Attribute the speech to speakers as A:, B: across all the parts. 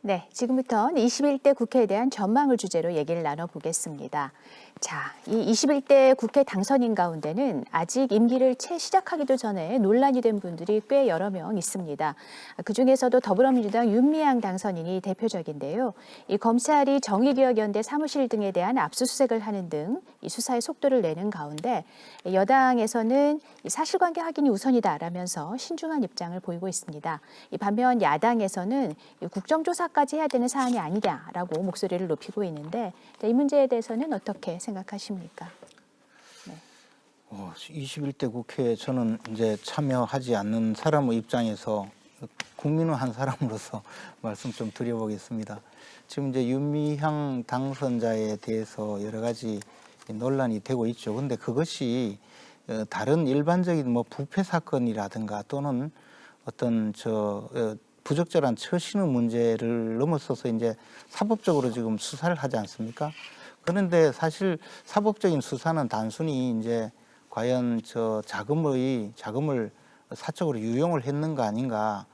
A: 네, 지금부터는 21대 국회에 대한 전망을 주제로 얘기를 나눠보겠습니다. 자, 이 21대 국회 당선인 가운데는 아직 임기를 채 시작하기도 전에 논란이 된 분들이 꽤 여러 명 있습니다. 그중에서도 더불어민주당 윤미향 당선인이 대표적인데요. 이 검찰이 정의기억연대 사무실 등에 대한 압수수색을 하는 등 이 수사의 속도를 내는 가운데 여당에서는 이 사실관계 확인이 우선이다라면서 신중한 입장을 보이고 있습니다. 반면 야당에서는 국정조사까지 해야 되는 사안이 아니냐라고 목소리를 높이고 있는데 이 문제에 대해서는 어떻게 생각하십니까? 네.
B: 21대 국회에 저는 이제 참여하지 않는 사람의 입장에서 국민의 한 사람으로서 말씀 좀 드려보겠습니다. 지금 이제 윤미향 당선자에 대해서 여러 가지 논란이 되고 있죠. 근데 그것이 다른 일반적인 뭐 부패 사건이라든가 또는 어떤 부적절한 처신의 문제를 넘어서서 이제 사법적으로 지금 수사를 하지 않습니까? 그런데 사실 사법적인 수사는 단순히 이제 과연 자금을 사적으로 유용을 했는가 아닌가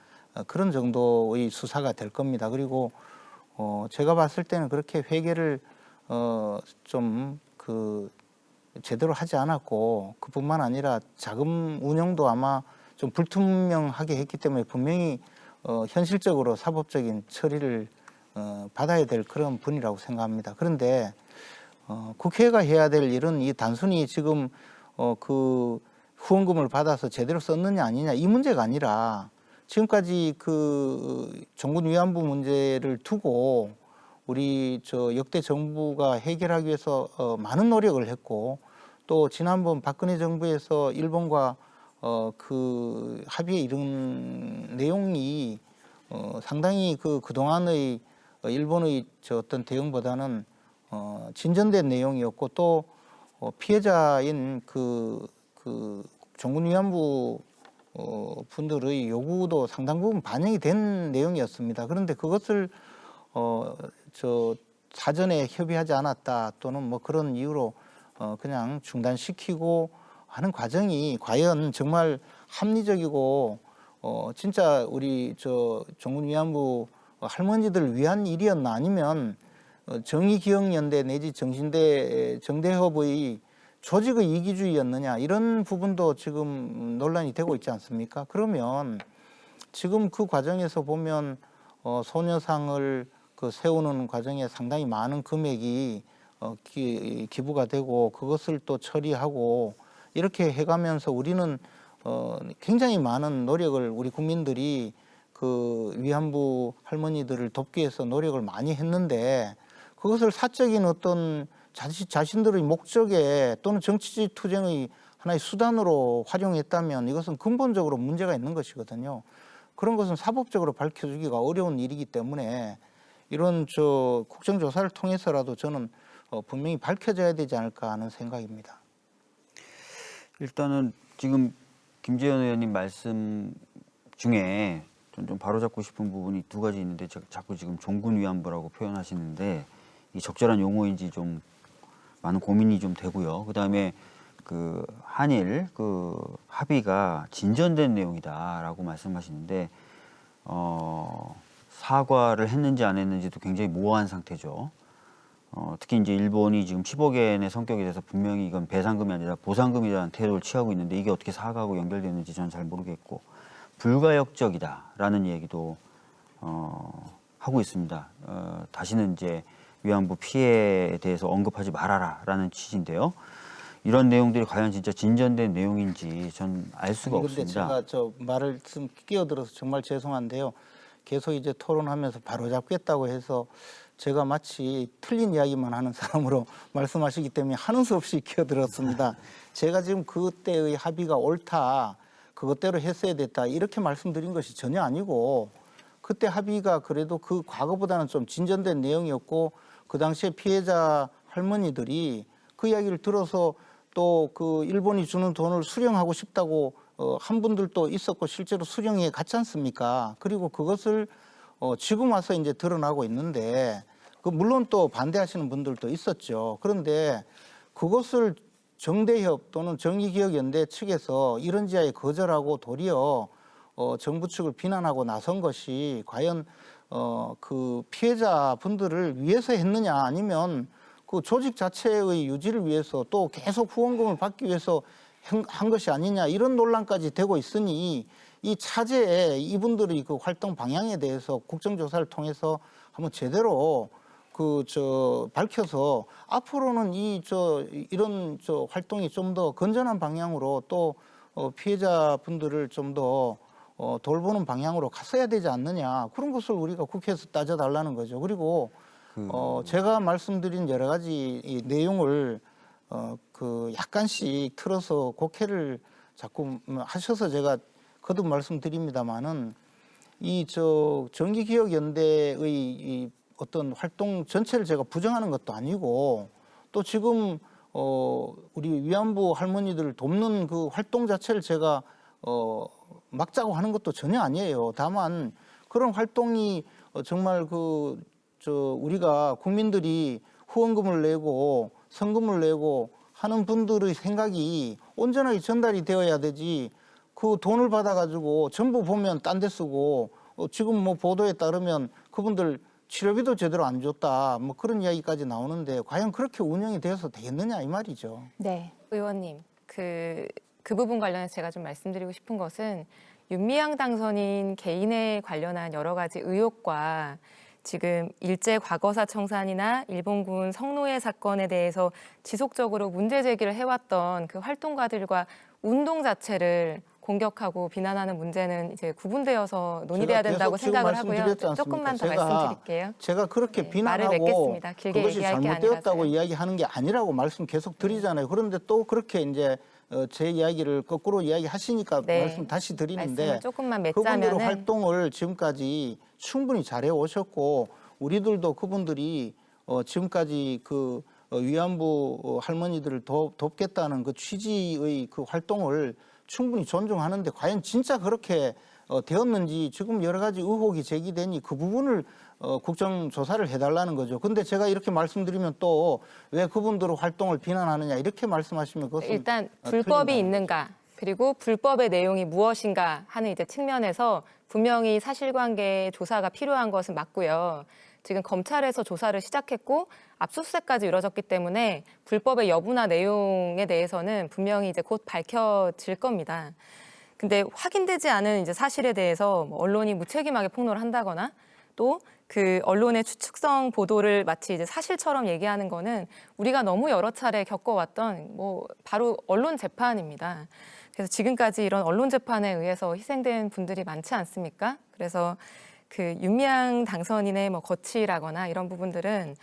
B: 그런 정도의 수사가 될 겁니다. 그리고 제가 봤을 때는 그렇게 회계를 제대로 하지 않았고 그뿐만 아니라 자금 운영도 아마 좀 불투명하게 했기 때문에 분명히 현실적으로 사법적인 처리를 받아야 될 그런 분이라고 생각합니다. 그런데 국회가 해야 될 일은 이 단순히 지금 그 후원금을 받아서 제대로 썼느냐 아니냐 이 문제가 아니라 지금까지 그 정군 위안부 문제를 두고 우리 역대 정부가 해결하기 위해서 많은 노력을 했고 또 지난번 박근혜 정부에서 일본과 그 합의에 이른 내용이 상당히 그동안의 일본의 어떤 대응보다는 진전된 내용이었고 또 피해자인 그 정군 위안부 분들의 요구도 상당 부분 반영이 된 내용이었습니다. 그런데 그것을 사전에 협의하지 않았다 또는 뭐 그런 이유로 그냥 중단시키고 하는 과정이 과연 정말 합리적이고 진짜 우리 정군 위안부 할머니들을 위한 일이었나 아니면 정의기억연대 내지 정대협의 조직의 이기주의였느냐 이런 부분도 지금 논란이 되고 있지 않습니까? 그러면 지금 그 과정에서 보면 소녀상을 세우는 과정에 상당히 많은 금액이 기부가 되고 그것을 또 처리하고 이렇게 해가면서 우리는 굉장히 많은 노력을 우리 국민들이 그 위안부 할머니들을 돕기 위해서 노력을 많이 했는데 그것을 사적인 어떤 자신들의 목적에 또는 정치적 투쟁의 하나의 수단으로 활용했다면 이것은 근본적으로 문제가 있는 것이거든요. 그런 것은 사법적으로 밝혀주기가 어려운 일이기 때문에 이런 국정조사를 통해서라도 저는 분명히 밝혀져야 되지 않을까 하는 생각입니다.
C: 일단은 지금 김재현 의원님 말씀 중에 좀 바로잡고 싶은 부분이 두 가지 있는데 자꾸 지금 종군 위안부라고 표현하시는데 이 적절한 용어인지 좀 많은 고민이 좀 되고요. 그다음에 그 한일 그 합의가 진전된 내용이다라고 말씀하시는데 사과를 했는지 안 했는지도 굉장히 모호한 상태죠. 특히 이제 일본이 지금 10억엔의 성격에 대해서 분명히 이건 배상금이 아니라 보상금이라는 태도를 취하고 있는데 이게 어떻게 사과하고 연결되는지 저는 잘 모르겠고 불가역적이다라는 얘기도 하고 있습니다. 다시는 이제 위안부 피해에 대해서 언급하지 말아라라는 취지인데요. 이런 내용들이 과연 진짜 진전된 내용인지 전 알 수가 없습니다.
B: 근데 제가 말을 좀 끼어들어서 정말 죄송한데요. 계속 이제 토론하면서 바로잡겠다고 해서 제가 마치 틀린 이야기만 하는 사람으로 말씀하시기 때문에 하는 수 없이 끼어들었습니다. 제가 지금 그때의 합의가 옳다, 그것대로 했어야 됐다 이렇게 말씀드린 것이 전혀 아니고 그때 합의가 그래도 그 과거보다는 좀 진전된 내용이었고 그 당시에 피해자 할머니들이 그 이야기를 들어서 또 그 일본이 주는 돈을 수령하고 싶다고 한 분들도 있었고 실제로 수령해 갔지 않습니까? 그리고 그것을 지금 와서 이제 드러나고 있는데 물론 또 반대하시는 분들도 있었죠. 그런데 그것을 정대협 또는 정의기억연대 측에서 이런지하에 거절하고 도리어 정부 측을 비난하고 나선 것이 과연 그 피해자 분들을 위해서 했느냐 아니면 그 조직 자체의 유지를 위해서 또 계속 후원금을 받기 위해서 한 것이 아니냐 이런 논란까지 되고 있으니 이 차제에 이분들의 그 활동 방향에 대해서 국정조사를 통해서 한번 제대로 밝혀서 앞으로는 이런 활동이 좀 더 건전한 방향으로 또 피해자분들을 좀 더 돌보는 방향으로 갔어야 되지 않느냐 그런 것을 우리가 국회에서 따져달라는 거죠. 그리고 제가 말씀드린 여러 가지 이 내용을 약간씩 틀어서 곡해를 자꾸 하셔서 제가 거듭 말씀드립니다만은 정기기억연대의 이 어떤 활동 전체를 제가 부정하는 것도 아니고 또 지금 우리 위안부 할머니들을 돕는 그 활동 자체를 제가 막자고 하는 것도 전혀 아니에요. 다만 그런 활동이 정말 우리가 국민들이 후원금을 내고 성금을 내고 하는 분들의 생각이 온전하게 전달이 되어야 되지 그 돈을 받아가지고 전부 보면 딴 데 쓰고 지금 뭐 보도에 따르면 그분들 치료비도 제대로 안 줬다 뭐 그런 이야기까지 나오는데 과연 그렇게 운영이 되어서 되겠느냐 이 말이죠.
A: 네.
D: 의원님, 그 부분 관련해서 제가 좀 말씀드리고 싶은 것은 윤미향 당선인 개인에 관련한 여러 가지 의혹과 지금 일제 과거사 청산이나 일본군 성노예 사건에 대해서 지속적으로 문제 제기를 해왔던 그 활동가들과 운동 자체를 공격하고 비난하는 문제는 이제 구분되어서 논의돼야 된다고 생각을 하고요. 조금만 더 말씀드릴게요.
B: 제가 그렇게
D: 네,
B: 비난하고
D: 말을 맺겠습니다. 길게
B: 그것이
D: 얘기할 게
B: 잘못되었다고
D: 아니라서요.
B: 이야기하는 게 아니라고 말씀 계속 드리잖아요. 그런데 또 그렇게 이제 제 이야기를 거꾸로 이야기하시니까
D: 네,
B: 말씀 다시 드리는데
D: 말씀을 조금만
B: 그분들의
D: 맺자면은
B: 활동을 지금까지 충분히 잘해 오셨고 우리들도 그분들이 지금까지 그 위안부 할머니들을 돕겠다는 그 취지의 그 활동을 충분히 존중하는데 과연 진짜 그렇게 되었는지 지금 여러 가지 의혹이 제기되니 그 부분을 국정조사를 해달라는 거죠. 근데 제가 이렇게 말씀드리면 또 왜 그분들의 활동을 비난하느냐 이렇게 말씀하시면 그것은
D: 일단 불법이
B: 틀린다는
D: 있는가 그리고 불법의 내용이 무엇인가 하는 이제 측면에서 분명히 사실관계 조사가 필요한 것은 맞고요. 지금 검찰에서 조사를 시작했고 압수수색까지 이루어졌기 때문에 불법의 여부나 내용에 대해서는 분명히 이제 곧 밝혀질 겁니다. 근데 확인되지 않은 이제 사실에 대해서 뭐 언론이 무책임하게 폭로를 한다거나 또 그 언론의 추측성 보도를 마치 이제 사실처럼 얘기하는 거는 우리가 너무 여러 차례 겪어왔던 뭐 바로 언론 재판입니다. 그래서 지금까지 이런 언론 재판에 의해서 희생된 분들이 많지 않습니까? 그래서 그 윤미향 당선인의 뭐 거취라거나 이런 부분들은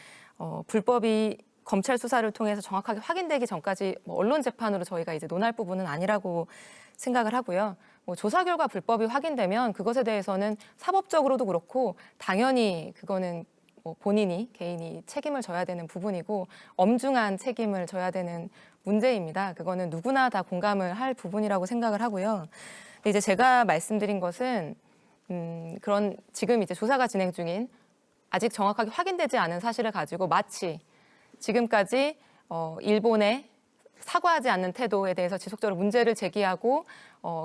D: 불법이 검찰 수사를 통해서 정확하게 확인되기 전까지 뭐 언론 재판으로 저희가 이제 논할 부분은 아니라고 생각을 하고요. 뭐 조사 결과 불법이 확인되면 그것에 대해서는 사법적으로도 그렇고 당연히 그거는 뭐 본인이 개인이 책임을 져야 되는 부분이고 엄중한 책임을 져야 되는 문제입니다. 그거는 누구나 다 공감을 할 부분이라고 생각을 하고요. 근데 이제 제가 말씀드린 것은 그런 지금 이제 조사가 진행 중인 아직 정확하게 확인되지 않은 사실을 가지고 마치 지금까지 일본의 사과하지 않는 태도에 대해서 지속적으로 문제를 제기하고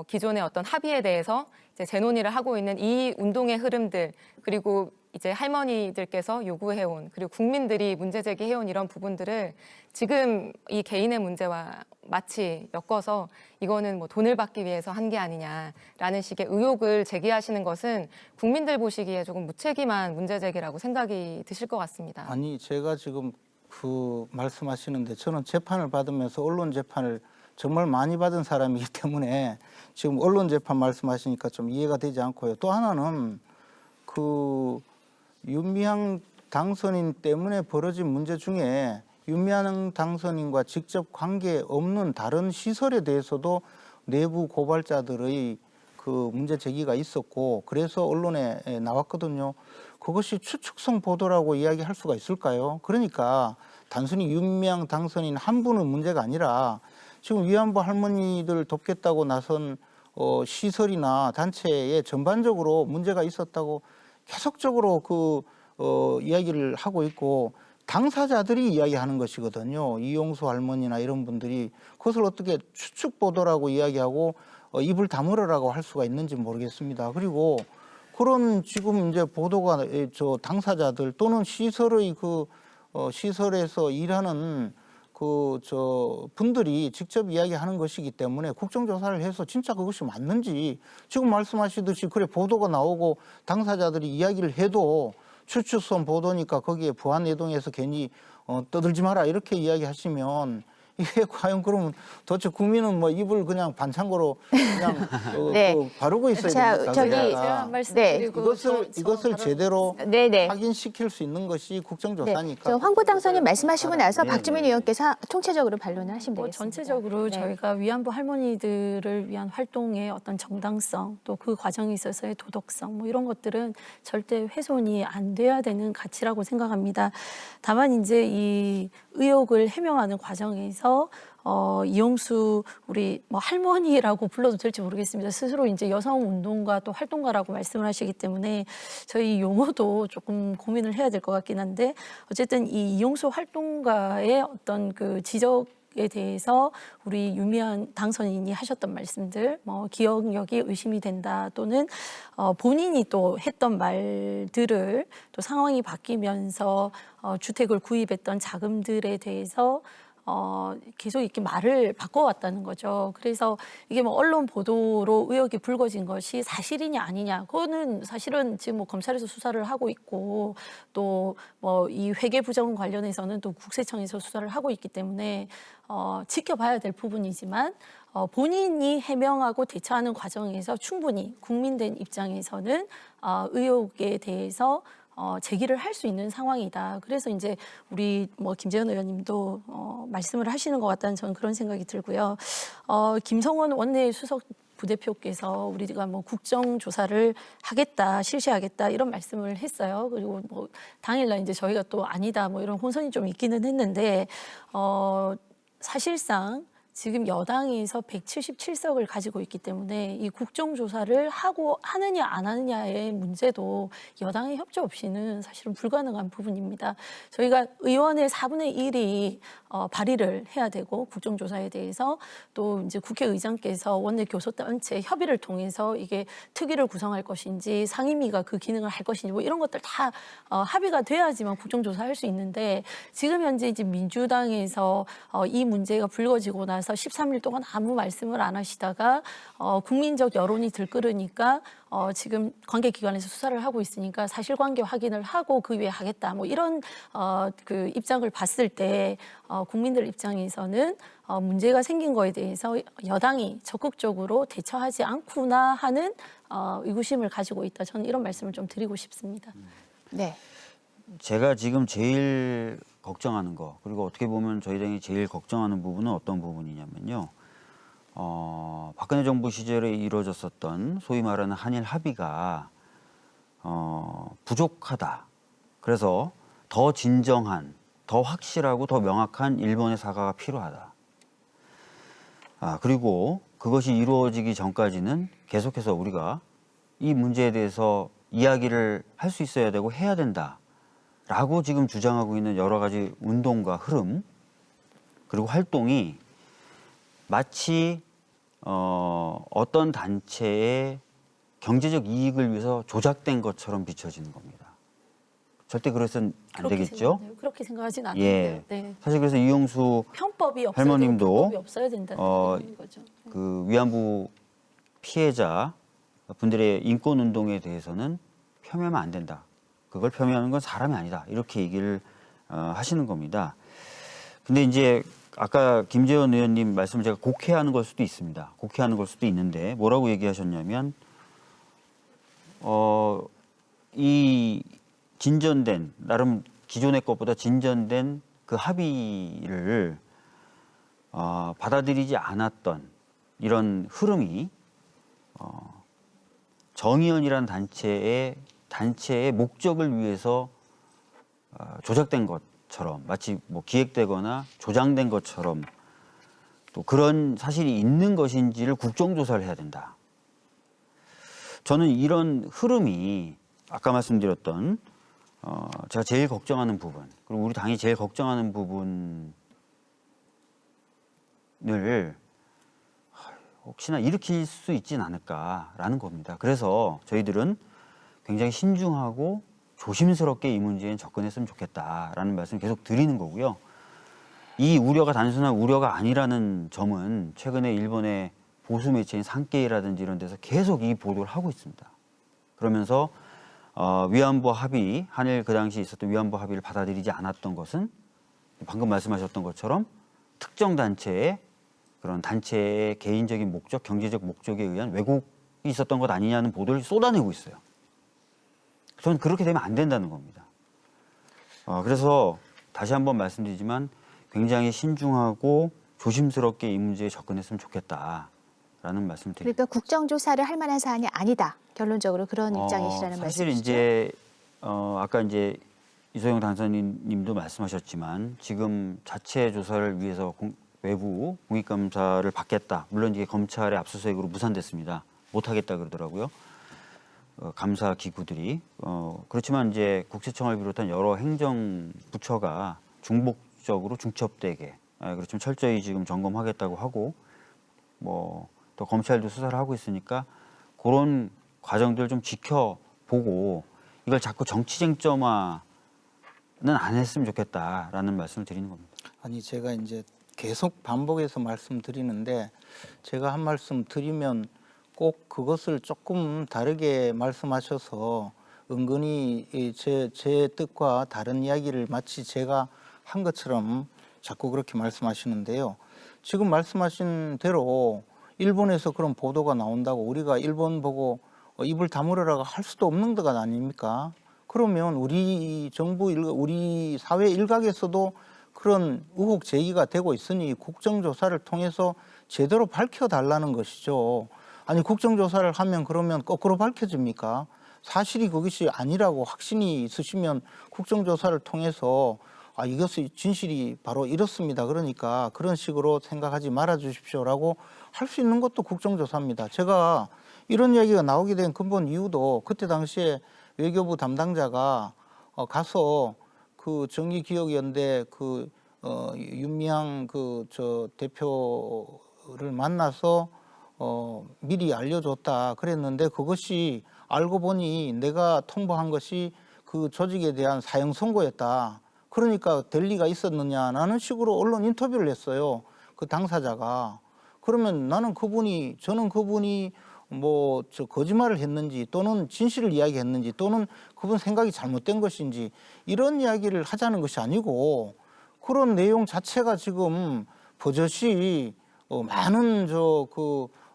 D: 기존의 어떤 합의에 대해서 이제 재논의를 하고 있는 이 운동의 흐름들 그리고 이제 할머니들께서 요구해온 그리고 국민들이 문제 제기해온 이런 부분들을 지금 이 개인의 문제와 마치 엮어서 이거는 뭐 돈을 받기 위해서 한 게 아니냐라는 식의 의혹을 제기하시는 것은 국민들 보시기에 조금 무책임한 문제 제기라고 생각이 드실 것 같습니다.
B: 아니 제가 지금 그 말씀하시는데 저는 재판을 받으면서 언론 재판을 정말 많이 받은 사람이기 때문에 지금 언론 재판 말씀하시니까 좀 이해가 되지 않고요. 또 하나는 그 윤미향 당선인 때문에 벌어진 문제 중에 윤미향 당선인과 직접 관계 없는 다른 시설에 대해서도 내부 고발자들의 그 문제 제기가 있었고 그래서 언론에 나왔거든요. 그것이 추측성 보도라고 이야기할 수가 있을까요? 그러니까 단순히 윤미향 당선인 한 분의 문제가 아니라 지금 위안부 할머니들 돕겠다고 나선 시설이나 단체에 전반적으로 문제가 있었다고 계속적으로 이야기를 하고 있고 당사자들이 이야기하는 것이거든요. 이용수 할머니나 이런 분들이 그것을 어떻게 추측 보도라고 이야기하고 입을 다물으라고 할 수가 있는지 모르겠습니다. 그리고 그런 지금 이제 보도가 저 당사자들 또는 시설의 시설에서 일하는 분들이 직접 이야기하는 것이기 때문에 국정조사를 해서 진짜 그것이 맞는지 지금 말씀하시듯이 그래 보도가 나오고 당사자들이 이야기를 해도 추측성 보도니까 거기에 부안해동해서 괜히 떠들지 마라 이렇게 이야기하시면 이게 과연 그러면 도대체 국민은 뭐 입을 그냥 반창고로 그냥
A: 네.
B: 바르고 있어야
A: 자,
B: 됩니까?
A: 저기-
B: 그러니까
E: 제가 말씀드리고
B: 이것을 제대로
A: 네네.
B: 확인시킬 수 있는 것이
A: 네.
B: 국정조사니까.
A: 저 황보 당선인 말씀하시고 나서
B: 네,
A: 박주민
B: 네.
A: 의원께서 총체적으로 반론을 하시면
E: 뭐
A: 되겠습니다.
E: 전체적으로
A: 네.
E: 저희가 위안부 할머니들을 위한 활동의 어떤 정당성 또 그 과정에 있어서의 도덕성 뭐 이런 것들은 절대 훼손이 안 돼야 되는 가치라고 생각합니다. 다만 이제 이 의혹을 해명하는 과정에서 이용수 우리 뭐 할머니라고 불러도 될지 모르겠습니다. 스스로 이제 여성 운동가 또 활동가라고 말씀을 하시기 때문에 저희 용어도 조금 고민을 해야 될 것 같긴 한데 어쨌든 이 이용수 활동가의 어떤 그 지적에 대해서 우리 유미한 당선인이 하셨던 말씀들, 뭐 기억력이 의심이 된다 또는 본인이 또 했던 말들을 또 상황이 바뀌면서 주택을 구입했던 자금들에 대해서 계속 이렇게 말을 바꿔왔다는 거죠. 그래서 이게 뭐 언론 보도로 의혹이 불거진 것이 사실이냐 아니냐, 그거는 사실은 지금 뭐 검찰에서 수사를 하고 있고 또 뭐 이 회계 부정 관련해서는 또 국세청에서 수사를 하고 있기 때문에 지켜봐야 될 부분이지만 본인이 해명하고 대처하는 과정에서 충분히 국민된 입장에서는 의혹에 대해서 제기를 할 수 있는 상황이다. 그래서 이제 우리 뭐 김재현 의원님도 말씀을 하시는 것 같다는 저는 그런 생각이 들고요. 김성원 원내 수석 부대표께서 우리가 뭐 국정조사를 하겠다, 실시하겠다 이런 말씀을 했어요. 그리고 뭐 당일날 이제 저희가 또 아니다 뭐 이런 혼선이 좀 있기는 했는데 사실상 지금 여당에서 177석을 가지고 있기 때문에 이 국정조사를 하느냐 안 하느냐의 문제도 여당의 협조 없이는 사실은 불가능한 부분입니다. 저희가 의원의 4분의 1이 발의를 해야 되고 국정조사에 대해서 또 이제 국회의장께서 원내 교섭단체 협의를 통해서 이게 특위를 구성할 것인지 상임위가 그 기능을 할 것인지 뭐 이런 것들 다 합의가 돼야지만 국정조사할 수 있는데 지금 현재 이제 민주당에서 이 문제가 불거지고 나서 13일 동안 아무 말씀을 안 하시다가 국민적 여론이 들끓으니까 지금 관계기관에서 수사를 하고 있으니까 사실관계 확인을 하고 그 위에 하겠다 뭐 이런 그 입장을 봤을 때 국민들 입장에서는 문제가 생긴 거에 대해서 여당이 적극적으로 대처하지 않구나 하는 의구심을 가지고 있다. 저는 이런 말씀을 좀 드리고 싶습니다.
A: 네.
C: 제가 지금 제일 걱정하는 거, 그리고 어떻게 보면 저희 당이 제일 걱정하는 부분은 어떤 부분이냐면요. 박근혜 정부 시절에 이루어졌었던 소위 말하는 한일 합의가 부족하다. 그래서 더 진정한, 더 확실하고 더 명확한 일본의 사과가 필요하다. 그리고 그것이 이루어지기 전까지는 계속해서 우리가 이 문제에 대해서 이야기를 할 수 있어야 되고 해야 된다. 라고 지금 주장하고 있는 여러 가지 운동과 흐름 그리고 활동이 마치 어떤 단체의 경제적 이익을 위해서 조작된 것처럼 비춰지는 겁니다. 절대 그래서는 안 되겠죠.
E: 그렇게 생각하진 않는데요.
C: 예.
E: 네.
C: 사실 그래서 이용수
E: 편법이 없어야
C: 할머님도
E: 되고 편법이 없어야 된다는 거죠.
C: 그 위안부 피해자 분들의 인권 운동에 대해서는 폄훼하면 안 된다. 그걸 폄훼하는 건 사람이 아니다. 이렇게 얘기를 하시는 겁니다. 근데 이제 아까 김재원 의원님 말씀을 제가 곡해하는 걸 수도 있습니다. 곡해하는 걸 수도 있는데 뭐라고 얘기하셨냐면 이 진전된 나름 기존의 것보다 진전된 그 합의를 받아들이지 않았던 이런 흐름이 정의연이라는 단체의 목적을 위해서 조작된 것처럼 마치 뭐 기획되거나 조장된 것처럼 또 그런 사실이 있는 것인지를 국정조사를 해야 된다. 저는 이런 흐름이 아까 말씀드렸던 제가 제일 걱정하는 부분 그리고 우리 당이 제일 걱정하는 부분을 혹시나 일으킬 수 있진 않을까라는 겁니다. 그래서 저희들은 굉장히 신중하고 조심스럽게 이 문제에 접근했으면 좋겠다라는 말씀을 계속 드리는 거고요. 이 우려가 단순한 우려가 아니라는 점은 최근에 일본의 보수 매체인 산케이라든지 이런 데서 계속 이 보도를 하고 있습니다. 그러면서 위안부 합의, 한일 그 당시 있었던 위안부 합의를 받아들이지 않았던 것은 방금 말씀하셨던 것처럼 특정 단체의 그런 단체의 개인적인 목적, 경제적 목적에 의한 왜곡이 있었던 것 아니냐는 보도를 쏟아내고 있어요. 저는 그렇게 되면 안 된다는 겁니다. 그래서 다시 한번 말씀드리지만 굉장히 신중하고 조심스럽게 이 문제에 접근했으면 좋겠다라는 말씀을 드립니다.
A: 그러니까 국정조사를 할 만한 사안이 아니다. 결론적으로 그런 입장이시라는
C: 사실
A: 말씀이시죠?
C: 이제 아까 이제 이소영 당선인님도 말씀하셨지만 지금 자체 조사를 위해서 외부 공익감사를 받겠다. 물론 이게 검찰의 압수수색으로 무산됐습니다. 못하겠다 그러더라고요. 감사 기구들이 그렇지만 이제 국세청을 비롯한 여러 행정부처가 중복적으로 중첩되게 그렇지만 철저히 지금 점검하겠다고 하고 뭐 또 검찰도 수사를 하고 있으니까 그런 과정들 좀 지켜보고 이걸 자꾸 정치 쟁점화는 안 했으면 좋겠다라는 말씀을 드리는 겁니다.
B: 아니 제가 이제 계속 반복해서 말씀드리는데 제가 한 말씀 드리면 꼭 그것을 조금 다르게 말씀하셔서 은근히 제 뜻과 다른 이야기를 마치 제가 한 것처럼 자꾸 그렇게 말씀하시는데요. 지금 말씀하신 대로 일본에서 그런 보도가 나온다고 우리가 일본 보고 입을 다물으라고 할 수도 없는 것 아닙니까? 그러면 우리 정부 우리 사회 일각에서도 그런 의혹 제기가 되고 있으니 국정조사를 통해서 제대로 밝혀달라는 것이죠. 아니 국정조사를 하면 그러면 거꾸로 밝혀집니까? 사실이 그것이 아니라고 확신이 있으시면 국정조사를 통해서 이것의 진실이 바로 이렇습니다. 그러니까 그런 식으로 생각하지 말아 주십시오라고 할 수 있는 것도 국정조사입니다. 제가 이런 이야기가 나오게 된 근본 이유도 그때 당시에 외교부 담당자가 가서 그 정의기억연대 윤미향 대표를 만나서 미리 알려줬다 그랬는데 그것이 알고 보니 내가 통보한 것이 그 조직에 대한 사형 선고였다. 그러니까 될 리가 있었느냐라는 식으로 언론 인터뷰를 했어요. 그 당사자가. 그러면 저는 그분이 거짓말을 했는지 또는 진실을 이야기했는지 또는 그분 생각이 잘못된 것인지 이런 이야기를 하자는 것이 아니고 그런 내용 자체가 지금 버젓이 많은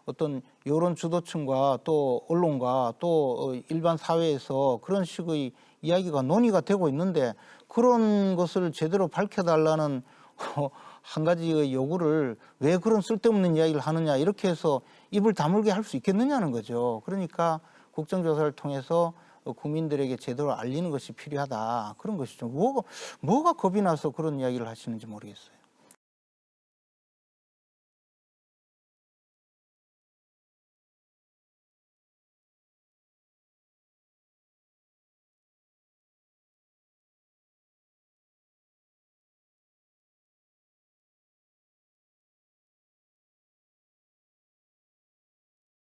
B: 어떤 여론 주도층과 또 언론과 또 일반 사회에서 그런 식의 이야기가 논의가 되고 있는데 그런 것을 제대로 밝혀달라는 한 가지의 요구를 왜 그런 쓸데없는 이야기를 하느냐 이렇게 해서 입을 다물게 할 수 있겠느냐는 거죠. 그러니까 국정조사를 통해서 국민들에게 제대로 알리는 것이 필요하다. 그런 것이죠. 뭐가 겁이 나서 그런 이야기를 하시는지 모르겠어요.